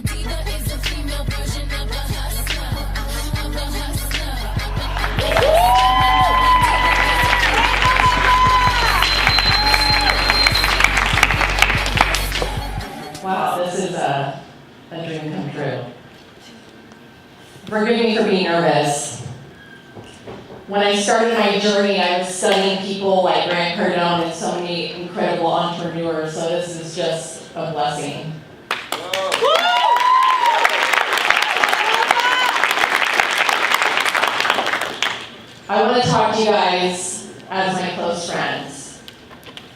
Diva is a female version of a hustler, of a hustler. Wow, this is a dream come true. Forgive me for being nervous. When I started my journey, I was studying people like Grant Cardone and so many incredible entrepreneurs, so this is just a blessing. I want to talk to you guys as my close friends.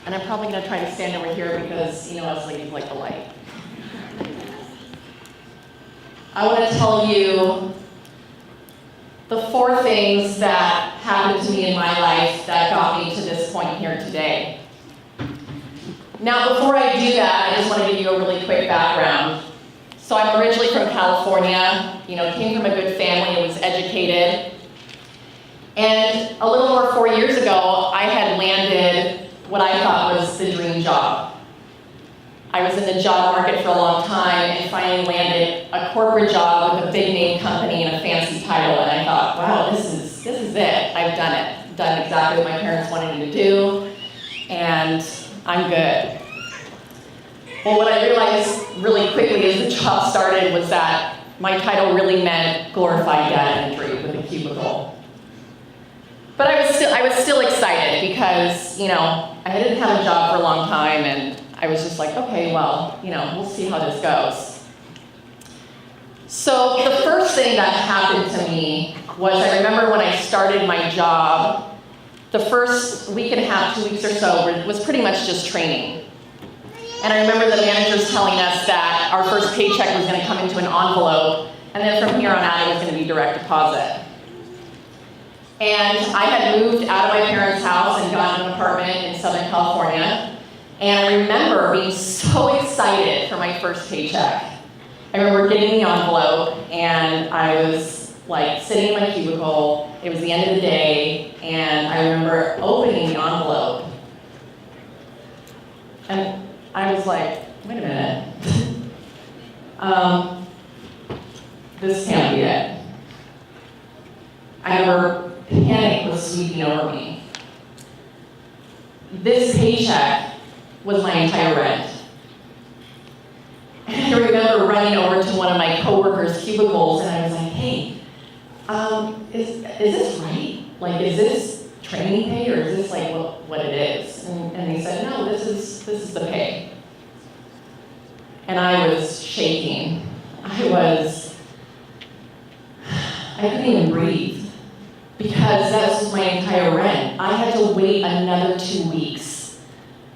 And I'm probably going to try to stand over here because, us ladies like the light. I want to tell you the 4 things that happened to me in my life that got me to this point here today. Now, before I do that, I just want to give you a really quick background. So I'm originally from California, came from a good family, was educated. And a little over 4 years ago, I had landed what I thought was the dream job. I was in the job market for a long time and finally landed a corporate job with a big name company and a fancy title. And I thought, wow, this is it. I've done it. Done exactly what my parents wanted me to do, and I'm good. Well, what I realized really quickly as the job started was that my title really meant glorified data entry with a cubicle. But I was still excited because, I didn't have a job for a long time, and I was just like, okay, well, we'll see how this goes. So the first thing that happened to me was I remember when I started my job, the first week and a half, 2 weeks or so was pretty much just training. And I remember the managers telling us that our first paycheck was going to come into an envelope, and then from here on out it was going to be direct deposit. And I had moved out of my parents' house and gotten an apartment in Southern California. And I remember being so excited for my first paycheck. I remember getting the envelope, and I was like sitting in my cubicle. It was the end of the day, and I remember opening the envelope. And I was like, wait a minute. This can't be it. I remember panic was sweeping over me. This paycheck was my entire rent. And I remember running over to one of my coworkers' cubicles, and I was like, hey, is this right? Like, is this training pay, or is this like what it is? And they said, no, this is the pay. And I was shaking. I couldn't even breathe. Because that was my entire rent. I had to wait another 2 weeks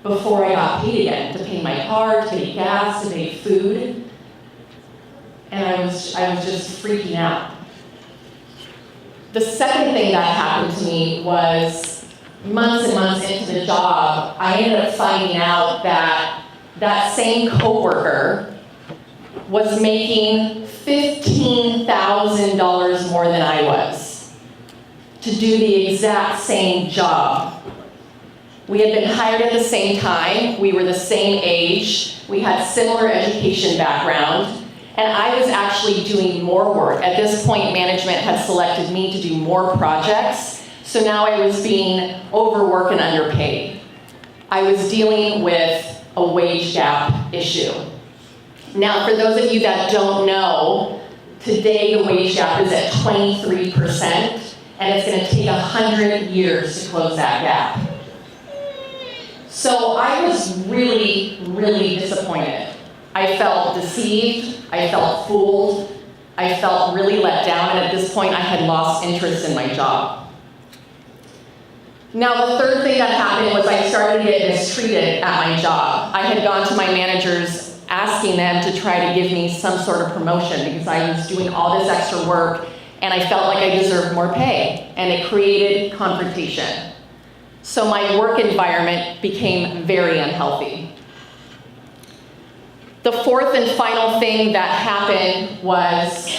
before I got paid again, to pay my car, to pay gas, to pay food. And I was just freaking out. The second thing that happened to me was months and months into the job, I ended up finding out that that same coworker was making $15,000 more than I was to do the exact same job. We had been hired at the same time, we were the same age, we had similar education background, and I was actually doing more work. At this point, management had selected me to do more projects, so now I was being overworked and underpaid. I was dealing with a wage gap issue. Now, for those of you that don't know, today the wage gap is at 23%. And it's going to take 100 years to close that gap. So I was really, really disappointed. I felt deceived, I felt fooled, I felt really let down, and at this point I had lost interest in my job. Now the third thing that happened was I started to get mistreated at my job. I had gone to my managers asking them to try to give me some sort of promotion because I was doing all this extra work and I felt like I deserved more pay, and it created confrontation. So my work environment became very unhealthy. The fourth and final thing that happened was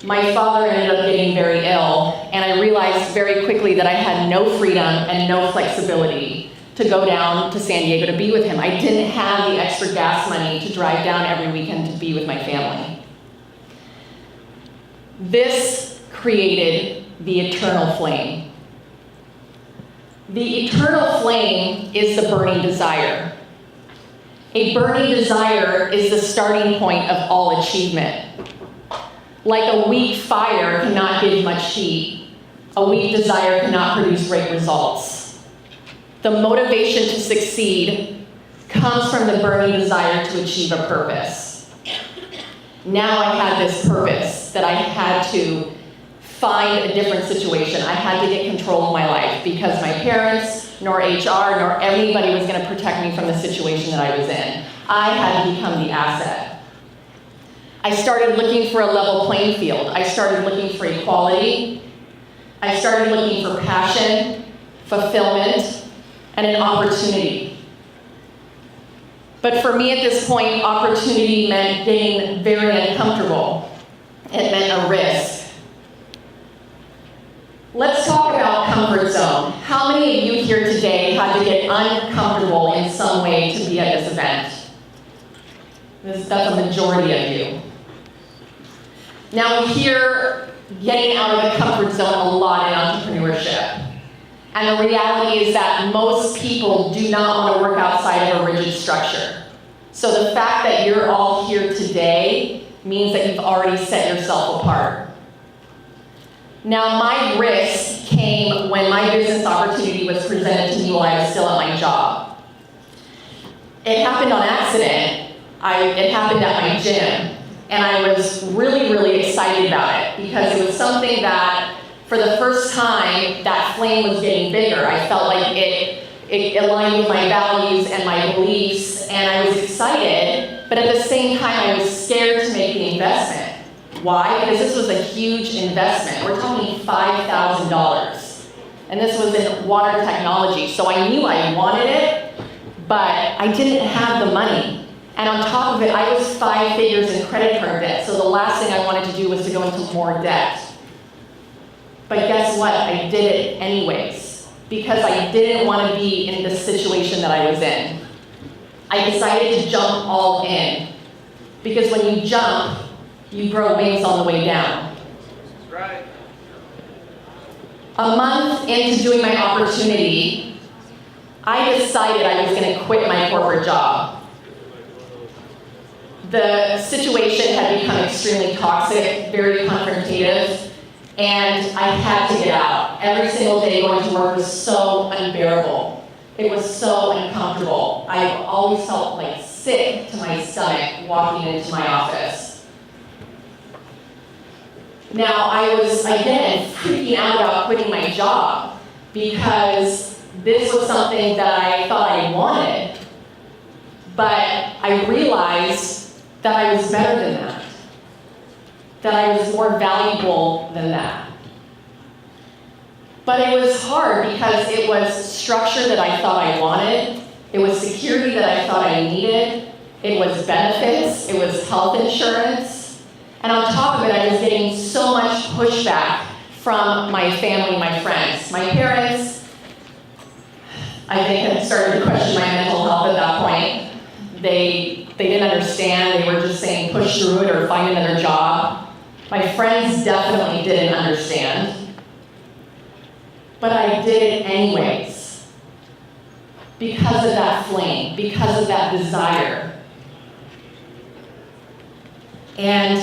my father ended up getting very ill, and I realized very quickly that I had no freedom and no flexibility to go down to San Diego to be with him. I didn't have the extra gas money to drive down every weekend to be with my family. This created the eternal flame. The eternal flame is the burning desire. A burning desire is the starting point of all achievement. Like a weak fire cannot give much heat, a weak desire cannot produce great results. The motivation to succeed comes from the burning desire to achieve a purpose. Now I had this purpose that I had to find a different situation. I had to get control of my life because my parents, nor HR, nor anybody was going to protect me from the situation that I was in. I had to become the asset. I started looking for a level playing field. I started looking for equality. I started looking for passion, fulfillment, and an opportunity. But for me at this point, opportunity meant getting very uncomfortable. It meant a risk. Let's talk about comfort zone. How many of you here today had to get uncomfortable in some way to be at this event? That's a majority of you. Now we hear getting out of the comfort zone a lot in entrepreneurship. And the reality is that most people do not want to work outside of a rigid structure. So the fact that you're all here today means that you've already set yourself apart. Now, my risk came when my business opportunity was presented to me while I was still at my job. It happened on accident. It happened at my gym. And I was really, really excited about it because it was something that, for the first time, that flame was getting bigger. I felt like it aligned with my values and my beliefs, and I was excited, but at the same time, I was scared to make the investment. Why? Because this was a huge investment. We're talking $5,000. And this was in water technology. So I knew I wanted it, but I didn't have the money. And on top of it, I was 5 figures in credit card debt. So the last thing I wanted to do was to go into more debt. But guess what? I did it anyways, because I didn't want to be in the situation that I was in. I decided to jump all in. Because when you jump, you grow wings on the way down. Right. A month into doing my opportunity, I decided I was going to quit my corporate job. The situation had become extremely toxic, very confrontative, and I had to get out. Every single day going to work was so unbearable. It was so uncomfortable. I always felt like sick to my stomach walking into my office. Now, I was, again, freaking out about quitting my job because this was something that I thought I wanted, but I realized that I was better than that I was more valuable than that. But it was hard because it was structure that I thought I wanted, it was security that I thought I needed, it was benefits, it was health insurance, and on top of it, I was getting so much pushback from my family, my friends. My parents, I think, had started to question my mental health at that point. They didn't understand. They were just saying push through it or find another job. My friends definitely didn't understand. But I did it anyways. Because of that flame, because of that desire. And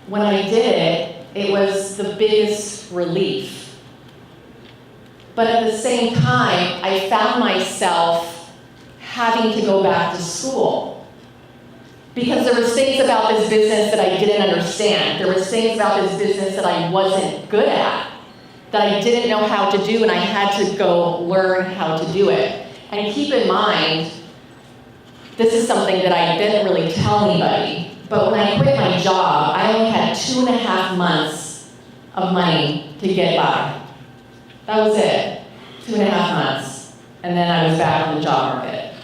when I did it, it was the biggest relief. But at the same time, I found myself having to go back to school. Because there was things about this business that I didn't understand. There was things about this business that I wasn't good at, that I didn't know how to do, and I had to go learn how to do it. And keep in mind, this is something that I didn't really tell anybody, but when I quit my job, I only had 2.5 months of money to get by. That was it, 2.5 months. And then I was back on the job market.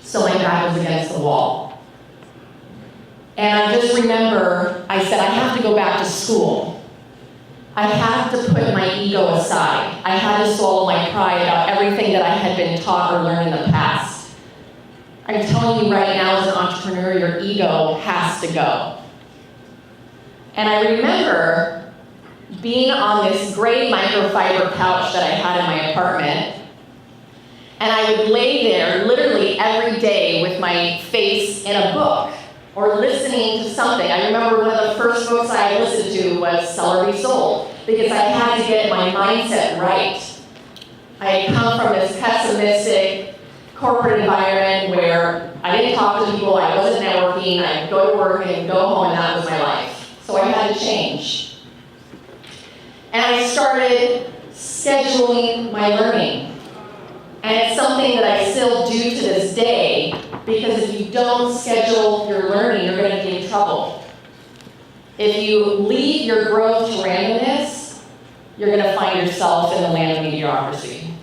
So my back was against the wall. And I just remember, I said, I have to go back to school. I have to put my ego aside. I had to swallow my pride about everything that I had been taught or learned in the past. I'm telling you right now, as an entrepreneur, your ego has to go. And I remember being on this gray microfiber couch that I had in my apartment, and I would lay there literally every day with my face in a book or listening to something. I remember one of the first books I listened to was Sell or Be Sold, because I had to get my mindset right. I had come from this pessimistic corporate environment where I didn't talk to people, I wasn't networking, I'd go to work and go home, and that was my life. So I had to change. And I started scheduling my learning. And it's something that I still do to this day, because if you don't schedule your learning, you're going to be in trouble. If you leave your growth to randomness, you're going to find yourself in the land of mediocrity.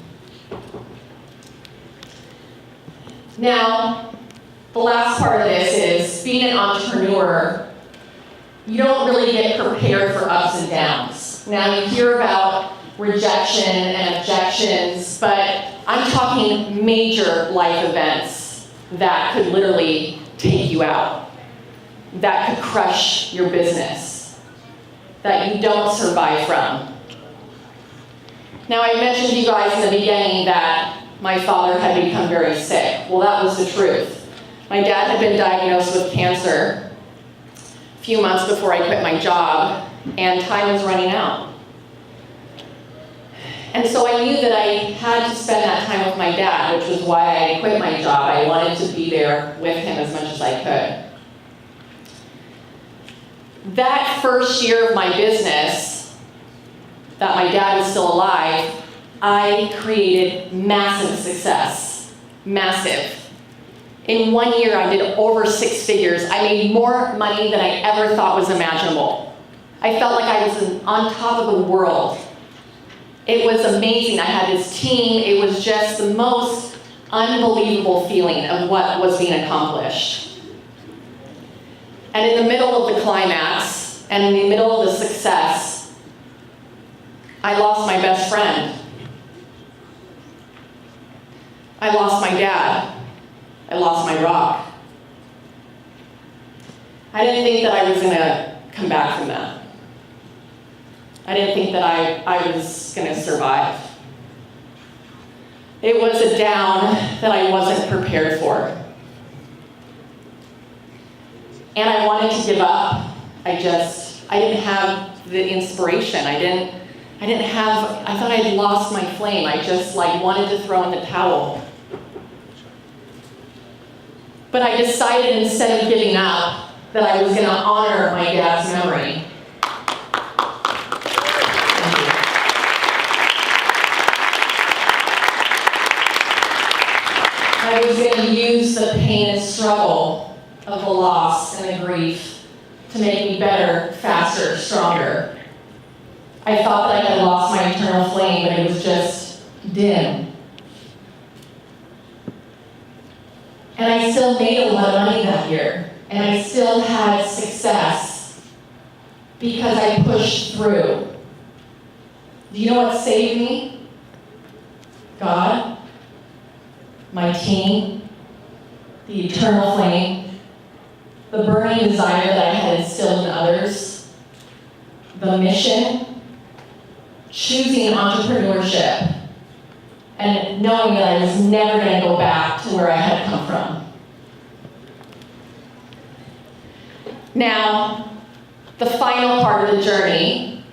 Now, the last part of this is, being an entrepreneur, you don't really get prepared for ups and downs. Now, you hear about rejection and objections, but I'm talking major life events that could literally take you out, that could crush your business, that you don't survive from. Now, I mentioned to you guys in the beginning that my father had become very sick. Well, that was the truth. My dad had been diagnosed with cancer a few months before I quit my job, and time was running out. And so I knew that I had to spend that time with my dad, which was why I quit my job. I wanted to be there with him as much as I could. That first year of my business, that my dad was still alive, I created massive success. Massive. In 1 year, I did over 6 figures. I made more money than I ever thought was imaginable. I felt like I was on top of the world. It was amazing. I had this team. It was just the most unbelievable feeling of what was being accomplished. And in the middle of the climax, and in the middle of the success, I lost my best friend. I lost my dad. I lost my rock. I didn't think that I was going to come back from that. I didn't think that I was going to survive. It was a down that I wasn't prepared for. And I wanted to give up. I didn't have the inspiration. I thought I had lost my flame. I just wanted to throw in the towel. But I decided, instead of giving up, that I was going to honor my dad's memory. I was going to use the pain and struggle of the loss and the grief to make me better, faster, stronger. I thought that I had lost my eternal flame, but it was just dim. And I still made a lot of money that year, and I still had success because I pushed through. Do you know what saved me? God, my team, the eternal flame, the burning desire that I had instilled in others, the mission, choosing entrepreneurship, and knowing that I was never going to go back to where I had come from. Now, the final part of the journey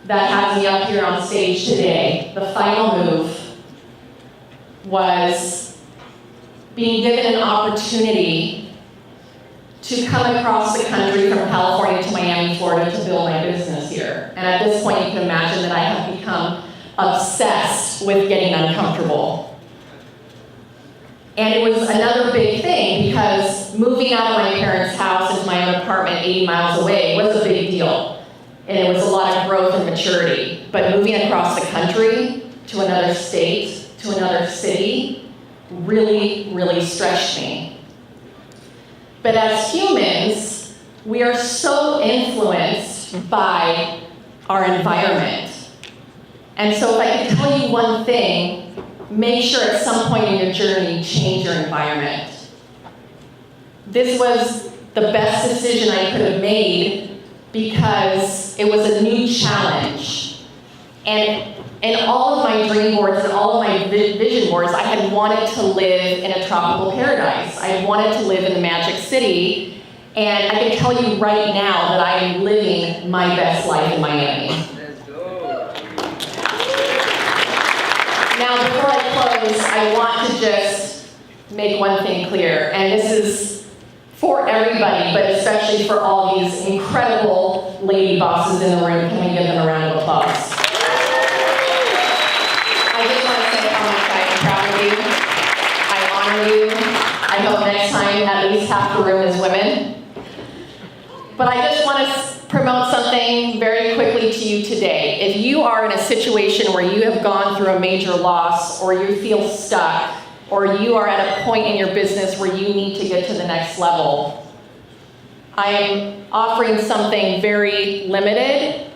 that has me up here on stage today, the final move, was being given an opportunity to come across the country from California to Miami, Florida to build my business here. And at this point, you can imagine that I have become obsessed with getting uncomfortable. And it was another big thing, because moving out of my parents' house into my own apartment 80 miles away was a big deal. And it was a lot of growth and maturity. But moving across the country to another state, to another city, really, really stretched me. But as humans, we are so influenced by our environment. And so if I could tell you one thing, make sure at some point in your journey, change your environment. This was the best decision I could have made because it was a new challenge. And in all of my dream boards and all of my vision boards, I had wanted to live in a tropical paradise. I had wanted to live in the Magic City. And I can tell you right now that I am living my best life in Miami. Let's go. Now, before I close, I want to just make one thing clear. And this is for everybody, but especially for all these incredible lady bosses in the room. Can we give them a round of applause? I just want to say how much I am proud of you. I honor you. I hope next time at least half the room is women. But I just want to promote something very quickly to you today. If you are in a situation where you have gone through a major loss, or you feel stuck, or you are at a point in your business where you need to get to the next level, I am offering something very limited,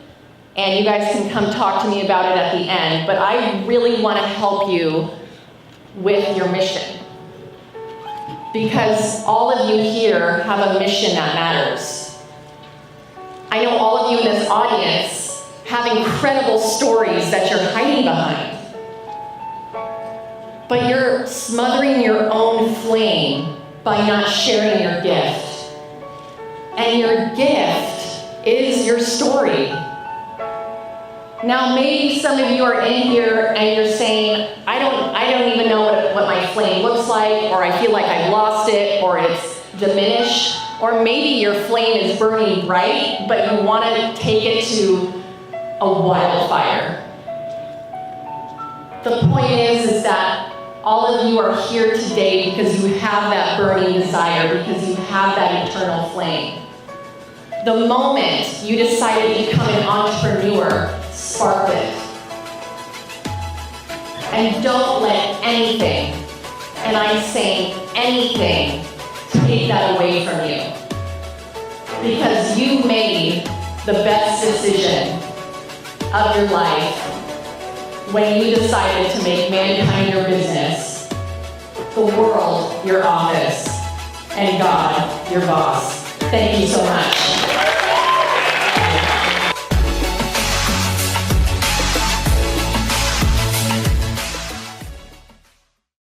and you guys can come talk to me about it at the end, but I really want to help you with your mission. Because all of you here have a mission that matters. I know all of you in this audience have incredible stories that you're hiding behind. But you're smothering your own flame by not sharing your gift. And your gift is your story. Now, maybe some of you are in here and you're saying, I don't even know what my flame looks like, or I feel like I've lost it, or it's diminished, or maybe your flame is burning bright, but you want to take it to a wildfire. The point is that all of you are here today because you have that burning desire, because you have that eternal flame. The moment you decided to become an entrepreneur, spark it. And don't let anything, and I'm saying anything, take that away from you. Because you made the best decision of your life when you decided to make mankind your business, the world your office, and God your boss. Thank you so much.